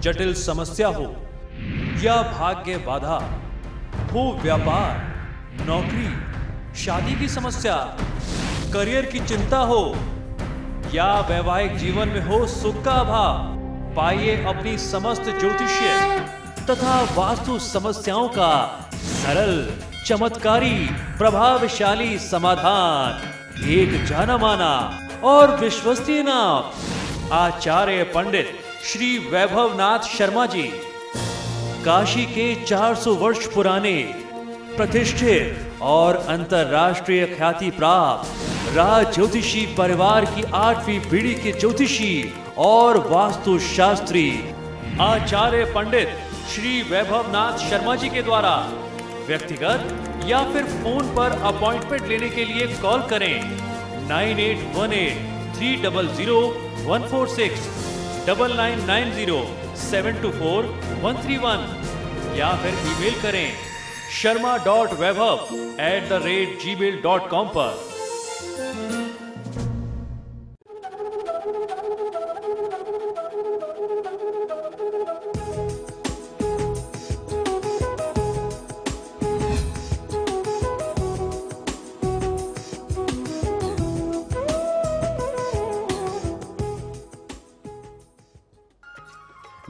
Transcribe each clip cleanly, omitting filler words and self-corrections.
जटिल समस्या हो या भाग्य बाधा हो, व्यापार, नौकरी, शादी की समस्या, करियर की चिंता हो या वैवाहिक जीवन में हो सुख का अभाव, पाइए अपनी समस्त ज्योतिषीय तथा वास्तु समस्याओं का सरल, चमत्कारी, प्रभावशाली समाधान। एक जाना माना और विश्वसनीय नाम, आचार्य पंडित श्री वैभवनाथ शर्मा जी, काशी के 400 वर्ष पुराने प्रतिष्ठित और अंतरराष्ट्रीय ख्याति प्राप्त राज ज्योतिषी परिवार की 8वीं पीढ़ी के ज्योतिषी और वास्तु शास्त्री आचार्य पंडित श्री वैभवनाथ शर्मा जी के द्वारा व्यक्तिगत या फिर फोन पर अपॉइंटमेंट लेने के लिए कॉल करें 9818300146, 9990724131 या फिर ईमेल करें sharma.vaibhav@gmail.com पर।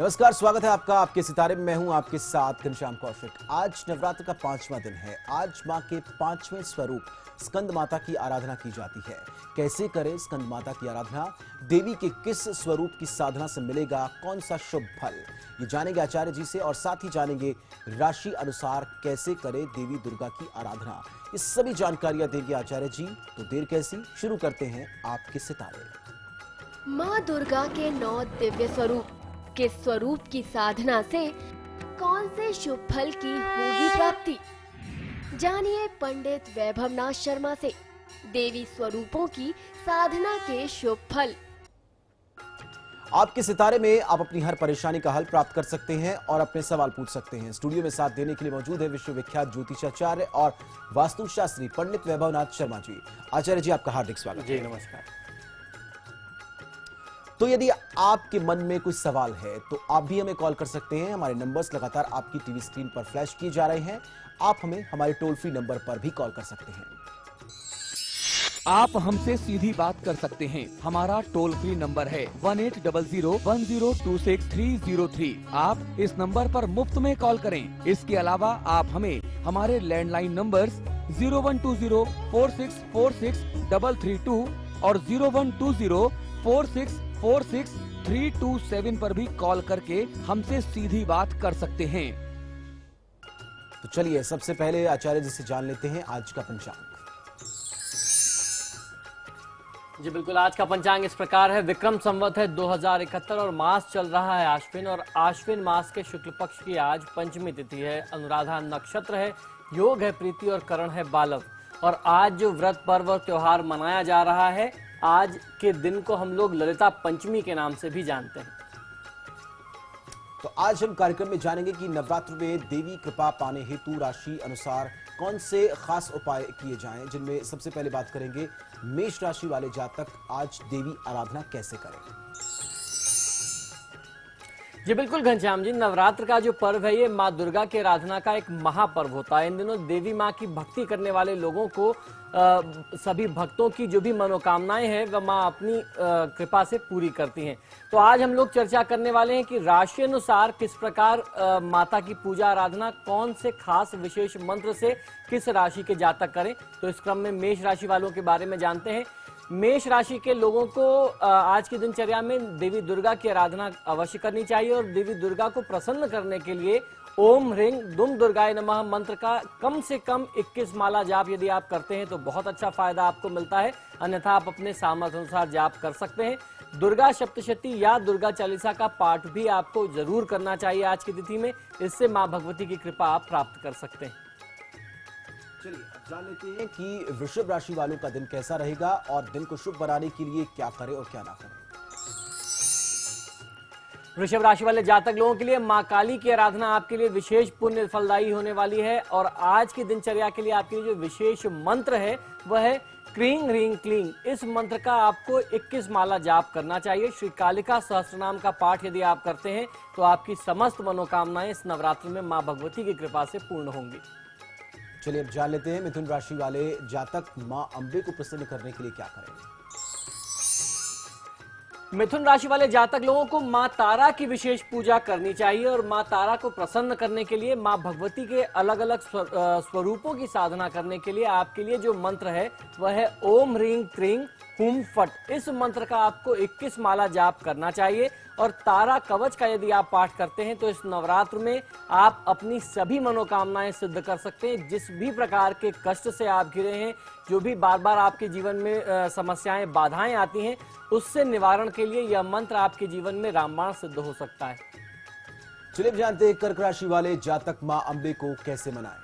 नमस्कार, स्वागत है आपका आपके सितारे में। मैं हूं आपके साथ घनश्याम कौशिक। आज नवरात्र का 5वां दिन है। आज मां के 5वें स्वरूप स्कंद माता की आराधना की जाती है। कैसे करें स्कंद माता की आराधना, देवी के किस स्वरूप की साधना से मिलेगा कौन सा शुभ फल, ये जानेंगे आचार्य जी से। और साथ ही जानेंगे राशि अनुसार कैसे करें देवी दुर्गा की आराधना। ये सभी जानकारियां देंगे आचार्य जी। तो देर कैसी, शुरू करते हैं आपके सितारे। माँ दुर्गा के 9 दिव्य स्वरूप के स्वरूप की साधना से कौन से शुभ फल की होगी प्राप्ति, जानिए पंडित वैभवनाथ शर्मा से देवी स्वरूपों की साधना के शुभ फल। आपके सितारे में आप अपनी हर परेशानी का हल प्राप्त कर सकते हैं और अपने सवाल पूछ सकते हैं। स्टूडियो में साथ देने के लिए मौजूद है विश्वविख्यात ज्योतिषाचार्य और वास्तुशास्त्री पंडित वैभवनाथ शर्मा जी। आचार्य जी, आपका हार्दिक स्वागत जी। नमस्कार। तो यदि आपके मन में कोई सवाल है तो आप भी हमें कॉल कर सकते हैं। हमारे नंबर्स लगातार आपकी टीवी स्क्रीन पर फ्लैश किए जा रहे हैं। आप हमें हमारे टोल फ्री नंबर पर भी कॉल कर सकते हैं। आप हमसे सीधी बात कर सकते हैं। हमारा टोल फ्री नंबर है 180010263003। आप इस नंबर पर मुफ्त में कॉल करें। इसके अलावा आप हमें हमारे लैंडलाइन नंबर्स 012046463332 और 012046463327 पर भी कॉल करके हमसे सीधी बात कर सकते हैं। तो चलिए सबसे पहले आचार्य जी से जान लेते हैं आज का पंचांग। जी बिल्कुल, आज का पंचांग इस प्रकार है। विक्रम संवत है 2071 और मास चल रहा है आश्विन, और आश्विन मास के शुक्ल पक्ष की आज पंचमी तिथि है। अनुराधा नक्षत्र है, योग है प्रीति और करण है बालव। और आज जो व्रत पर्व और त्योहार मनाया जा रहा है, आज के दिन को हम लोग ललिता पंचमी के नाम से भी जानते हैं। तो आज हम कार्यक्रम में जानेंगे कि नवरात्र में देवी कृपा पाने हेतु राशि अनुसार कौन से खास उपाय किए जाएं, जिनमें सबसे पहले बात करेंगे मेष राशि वाले जातक आज देवी आराधना कैसे करें। जी बिल्कुल घनश्याम जी, नवरात्र का जो पर्व है ये माँ दुर्गा की आराधना का एक महापर्व होता है। इन दिनों देवी माँ की भक्ति करने वाले लोगों को सभी भक्तों की जो भी मनोकामनाएं हैं वह माँ अपनी कृपा से पूरी करती हैं। तो आज हम लोग चर्चा करने वाले हैं कि राशि अनुसार किस प्रकार माता की पूजा आराधना कौन से खास विशेष मंत्र से किस राशि के जातक करें। तो इस क्रम में मेष राशि वालों के बारे में जानते हैं। मेष राशि के लोगों को आज की दिनचर्या में देवी दुर्गा की आराधना अवश्य करनी चाहिए और देवी दुर्गा को प्रसन्न करने के लिए ओम ह्रीं दुम दुर्गाय नमः मंत्र का कम से कम 21 माला जाप यदि आप करते हैं तो बहुत अच्छा फायदा आपको मिलता है। अन्यथा आप अपने सामर्थ्य अनुसार जाप कर सकते हैं। दुर्गा सप्तशती या दुर्गा चालीसा का पाठ भी आपको जरूर करना चाहिए आज की तिथि में। इससे माँ भगवती की कृपा आप प्राप्त कर सकते हैं। चलिए अब जान लेते हैं कि वृषभ राशि वालों का दिन कैसा रहेगा और दिन को शुभ बनाने के लिए क्या करें और क्या ना करें। वृषभ राशि वाले जातक लोगों के लिए मां काली की आराधना आपके लिए विशेष पुण्य फलदायी होने वाली है और आज की दिनचर्या के लिए आपके लिए जो विशेष मंत्र है वह है क्रीं ह्रीं क्लीं। इस मंत्र का आपको 21 माला जाप करना चाहिए। श्री कालिका सहस्त्रनाम का पाठ यदि आप करते हैं तो आपकी समस्त मनोकामनाएं इस नवरात्र में मां भगवती की कृपा से पूर्ण होंगी। चलिए अब जान लेते हैं मिथुन राशि वाले जातक मां अंबे को प्रसन्न करने के लिए क्या करें। मिथुन राशि वाले जातक लोगों को मां तारा की विशेष पूजा करनी चाहिए और मां तारा को प्रसन्न करने के लिए मां भगवती के अलग अलग स्वरूपों की साधना करने के लिए आपके लिए जो मंत्र है वह है ओम ह्रीं क्रीं हुम फट। इस मंत्र का आपको 21 माला जाप करना चाहिए और तारा कवच का यदि आप पाठ करते हैं तो इस नवरात्र में आप अपनी सभी मनोकामनाएं सिद्ध कर सकते हैं। जिस भी प्रकार के कष्ट से आप घिरे हैं, जो भी बार बार आपके जीवन में समस्याएं बाधाएं आती हैं, उससे निवारण के लिए यह मंत्र आपके जीवन में रामबाण सिद्ध हो सकता है। चलिए जानते हैं कर्क राशि वाले जातक मां अंबे को कैसे मनाएं।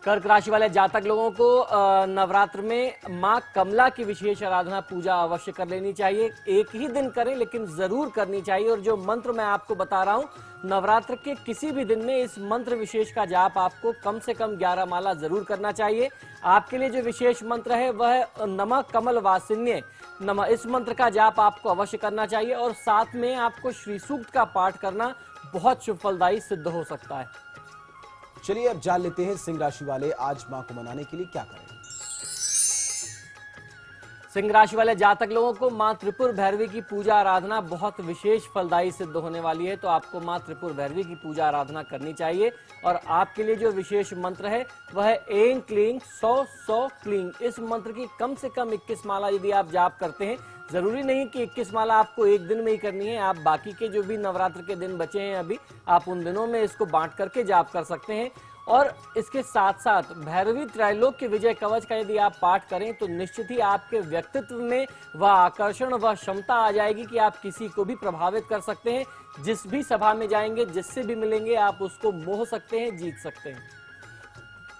कर्क राशि वाले जातक लोगों को नवरात्र में मां कमला की विशेष आराधना पूजा अवश्य कर लेनी चाहिए। एक ही दिन करें लेकिन जरूर करनी चाहिए और जो मंत्र मैं आपको बता रहा हूं, नवरात्र के किसी भी दिन में इस मंत्र विशेष का जाप आपको कम से कम 11 माला जरूर करना चाहिए। आपके लिए जो विशेष मंत्र है वह नमः कमल वासिन्ये नमः, इस मंत्र का जाप आपको अवश्य करना चाहिए और साथ में आपको श्री सूक्त का पाठ करना बहुत शुभ फलदायी सिद्ध हो सकता है। चलिए अब जान लेते हैं सिंह राशि वाले आज मां को मनाने के लिए क्या करें। सिंह राशि वाले जातक लोगों को मां त्रिपुर भैरवी की पूजा आराधना बहुत विशेष फलदायी सिद्ध होने वाली है, तो आपको मां त्रिपुर भैरवी की पूजा आराधना करनी चाहिए और आपके लिए जो विशेष मंत्र है वह है ऐं क्लीं सौ सौ क्लीं। इस मंत्र की कम से कम 21 माला यदि आप जाप करते हैं, जरूरी नहीं कि 21 माला आपको एक दिन में ही करनी है, आप बाकी के जो भी नवरात्र के दिन बचे हैं अभी, आप उन दिनों में इसको बांट करके जाप कर सकते हैं। और इसके साथ साथ भैरवी त्रैलोक्य विजय कवच का यदि आप पाठ करें तो निश्चित ही आपके व्यक्तित्व में वह आकर्षण, वह क्षमता आ जाएगी कि आप किसी को भी प्रभावित कर सकते हैं। जिस भी सभा में जाएंगे, जिससे भी मिलेंगे, आप उसको मोह सकते हैं, जीत सकते हैं।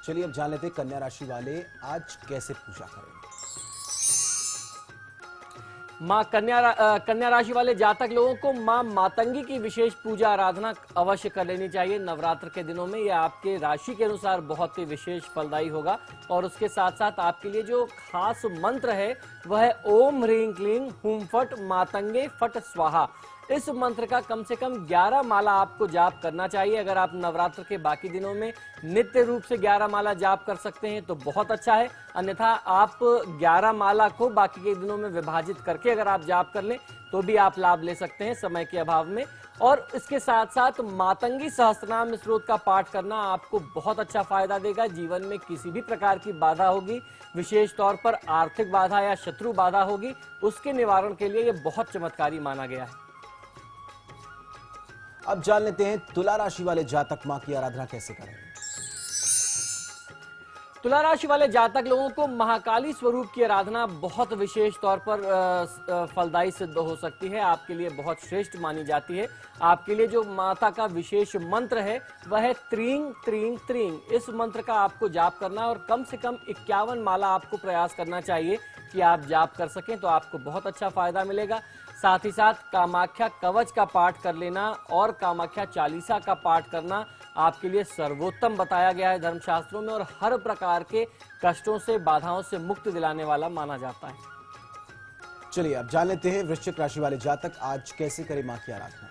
चलिए अब जान लेते हैं कन्या राशि वाले आज कैसे पूजा करें। मां कन्या राशि वाले जातक लोगों को मां मातंगी की विशेष पूजा आराधना अवश्य कर लेनी चाहिए। नवरात्र के दिनों में यह आपके राशि के अनुसार बहुत ही विशेष फलदायी होगा और उसके साथ साथ आपके लिए जो खास मंत्र है वह है ओम ह्रीं क्लीं हुम फट मातंगे फट स्वाहा। इस मंत्र का कम से कम 11 माला आपको जाप करना चाहिए। अगर आप नवरात्र के बाकी दिनों में नित्य रूप से 11 माला जाप कर सकते हैं तो बहुत अच्छा है, अन्यथा आप 11 माला को बाकी के दिनों में विभाजित करके अगर आप जाप कर लें तो भी आप लाभ ले सकते हैं समय के अभाव में। और इसके साथ साथ मातंगी सहस्त्रनाम स्त्रोत का पाठ करना आपको बहुत अच्छा फायदा देगा। जीवन में किसी भी प्रकार की बाधा होगी, विशेष तौर पर आर्थिक बाधा या शत्रु बाधा होगी, उसके निवारण के लिए यह बहुत चमत्कारी माना गया है। अब जान लेते हैं तुला राशि वाले जातक मां की आराधना कैसे करें। तुला राशि वाले जातक लोगों को महाकाली स्वरूप की आराधना बहुत विशेष तौर पर फलदायी सिद्ध हो सकती है, आपके लिए बहुत श्रेष्ठ मानी जाती है। आपके लिए जो माता का विशेष मंत्र है वह है त्रीं त्रीं त्रीं। इस मंत्र का आपको जाप करना और कम से कम 51 माला आपको प्रयास करना चाहिए कि आप जाप कर सकें, तो आपको बहुत अच्छा फायदा मिलेगा। साथ ही साथ कामाख्या कवच का पाठ कर लेना और कामाख्या चालीसा का पाठ करना आपके लिए सर्वोत्तम बताया गया है धर्मशास्त्रों में और हर प्रकार के कष्टों से, बाधाओं से मुक्ति दिलाने वाला माना जाता है। चलिए अब जान लेते हैं वृश्चिक राशि वाले जातक आज कैसे करें मां की आराधना।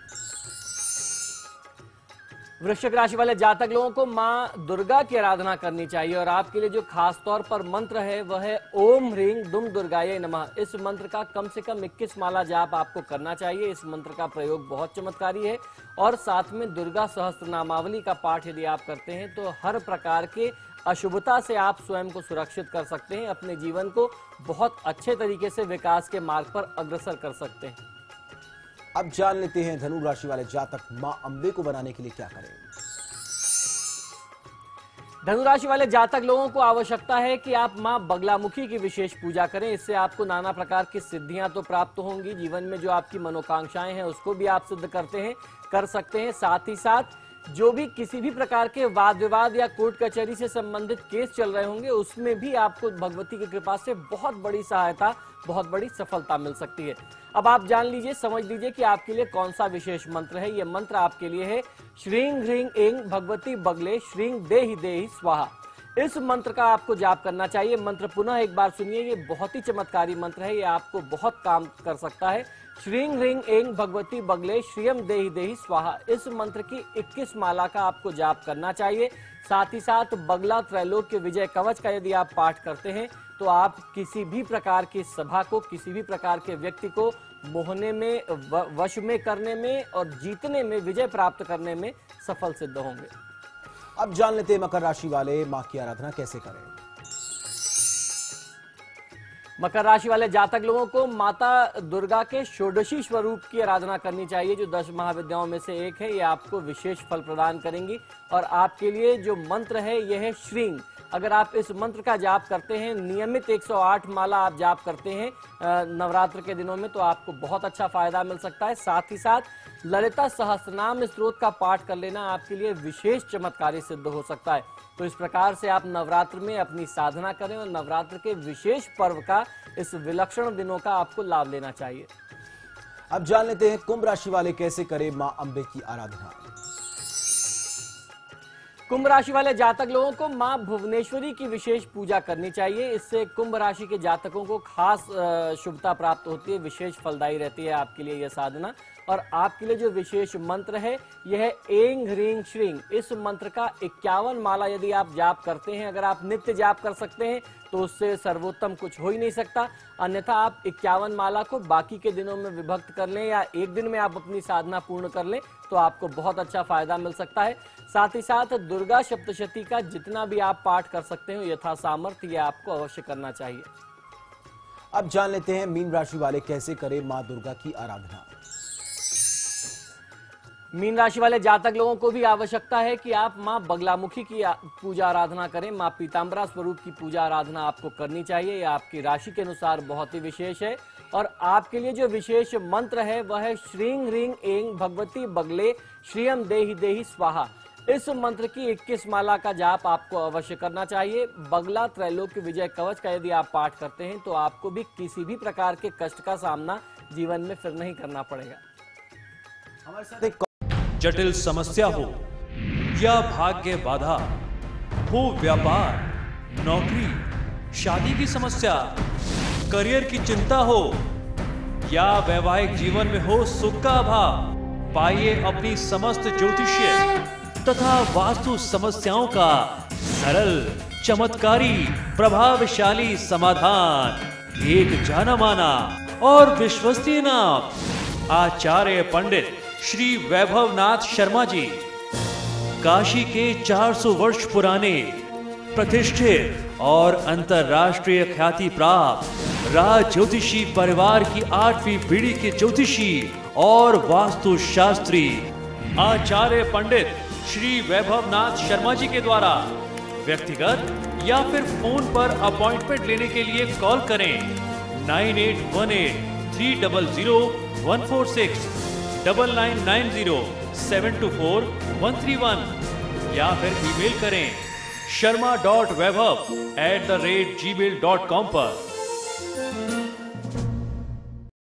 वृश्चिक राशि वाले जातक लोगों को मां दुर्गा की आराधना करनी चाहिए और आपके लिए जो खास तौर पर मंत्र है वह है ओम ह्रीं दुम दुर्गाये नमः। इस मंत्र का कम से कम 21 माला जाप आपको करना चाहिए। इस मंत्र का प्रयोग बहुत चमत्कारी है और साथ में दुर्गा सहस्त्र नामावली का पाठ यदि आप करते हैं तो हर प्रकार के अशुभता से आप स्वयं को सुरक्षित कर सकते हैं, अपने जीवन को बहुत अच्छे तरीके से विकास के मार्ग पर अग्रसर कर सकते हैं। अब जान लेते हैं धनु राशि वाले जातक मां अंबे को बनाने के लिए क्या करें। धनु राशि वाले जातक लोगों को आवश्यकता है कि आप मां बगलामुखी की विशेष पूजा करें। इससे आपको नाना प्रकार की सिद्धियां तो प्राप्त होंगी, जीवन में जो आपकी मनोकांक्षाएं हैं उसको भी आप सिद्ध कर सकते हैं। साथ ही साथ जो भी किसी भी प्रकार के वाद विवाद या कोर्ट कचहरी से संबंधित केस चल रहे होंगे, उसमें भी आपको भगवती की कृपा से बहुत बड़ी सहायता, बहुत बड़ी सफलता मिल सकती है। अब आप जान लीजिए, समझ लीजिए कि आपके लिए कौन सा विशेष मंत्र है। यह मंत्र आपके लिए है श्रीं ह्रीं ऐं भगवती बगले श्रीं देहि देहि स्वाहा। इस मंत्र का आपको जाप करना चाहिए। मंत्र पुनः एक बार सुनिए, ये बहुत ही चमत्कारी मंत्र है, ये आपको बहुत काम कर सकता है। श्रीं ह्रीं ऐं भगवती बगले श्रियं देहि देहि स्वाहा। इस मंत्र की 21 माला का आपको जाप करना चाहिए। साथ ही साथ बगला त्रैलोक्य विजय कवच का यदि आप पाठ करते हैं तो आप किसी भी प्रकार की सभा को, किसी भी प्रकार के व्यक्ति को मोहने में, वश में करने में और जीतने में, विजय प्राप्त करने में सफल सिद्ध होंगे। अब जान लेते हैं मकर राशि वाले मां की आराधना कैसे करें। मकर राशि वाले जातक लोगों को माता दुर्गा के षोडशी स्वरूप की आराधना करनी चाहिए, जो 10 महाविद्याओं में से एक है। ये आपको विशेष फल प्रदान करेंगी। और आपके लिए जो मंत्र है यह है श्रीं। अगर आप इस मंत्र का जाप करते हैं, नियमित 108 माला आप जाप करते हैं नवरात्र के दिनों में, तो आपको बहुत अच्छा फायदा मिल सकता है। साथ ही साथ ललिता सहस्त्रनाम स्तोत्र का पाठ कर लेना आपके लिए विशेष चमत्कारी सिद्ध हो सकता है। तो इस प्रकार से आप नवरात्र में अपनी साधना करें और नवरात्र के विशेष पर्व का, इस विलक्षण दिनों का आपको लाभ लेना चाहिए। अब जान लेते हैं कुंभ राशि वाले कैसे करें मां अंबे की आराधना। कुंभ राशि वाले जातक लोगों को मां भुवनेश्वरी की विशेष पूजा करनी चाहिए। इससे कुंभ राशि के जातकों को खास शुभता प्राप्त होती है, विशेष फलदायी रहती है आपके लिए यह साधना। और आपके लिए जो विशेष मंत्र है यह है ऐं ह्रीं श्रीं। इस मंत्र का 51 माला यदि आप जाप करते हैं, अगर आप नित्य जाप कर सकते हैं तो उससे सर्वोत्तम कुछ हो ही नहीं सकता। अन्यथा आप 51 माला को बाकी के दिनों में विभक्त कर लें या एक दिन में आप अपनी साधना पूर्ण कर लें तो आपको बहुत अच्छा फायदा मिल सकता है। साथ ही साथ दुर्गा सप्तशती का जितना भी आप पाठ कर सकते हो यथा सामर्थ्य, यह आपको अवश्य करना चाहिए। अब जान लेते हैं मीन राशि वाले कैसे करें मां दुर्गा की आराधना। मीन राशि वाले जातक लोगों को भी आवश्यकता है कि आप मां बगलामुखी की पूजा आराधना करें। मां पीतांबरा स्वरूप की पूजा आराधना आपको करनी चाहिए। यह आपकी राशि के अनुसार बहुत ही विशेष है। और आपके लिए जो विशेष मंत्र है वह है श्रीं ह्रीं ऐं भगवती बगले श्रियं देहि देहि स्वाहा। इस मंत्र की 21 माला का जाप आपको अवश्य करना चाहिए। बगला त्रैलोक्य विजय कवच का यदि आप पाठ करते हैं तो आपको भी किसी भी प्रकार के कष्ट का सामना जीवन में फिर नहीं करना पड़ेगा। हमारे साथ एक जटिल समस्या हो या भाग्य बाधा हो, व्यापार, नौकरी, शादी की समस्या, करियर की चिंता हो या वैवाहिक जीवन में हो सुख का अभाव, पाइए अपनी समस्त ज्योतिषीय तथा वास्तु समस्याओं का सरल, चमत्कारी, प्रभावशाली समाधान। एक जाना माना और विश्वसनीय नाम आचार्य पंडित श्री वैभवनाथ शर्मा जी, काशी के 400 वर्ष पुराने प्रतिष्ठित और अंतरराष्ट्रीय ख्याति प्राप्त राज ज्योतिषी परिवार की 8वीं पीढ़ी के ज्योतिषी और वास्तु शास्त्री आचार्य पंडित श्री वैभवनाथ शर्मा जी के द्वारा व्यक्तिगत या फिर फोन पर अपॉइंटमेंट लेने के लिए कॉल करें 9818300146, 9990724131 या फिर ईमेल करें sharma.vaibhav@gmail.com पर।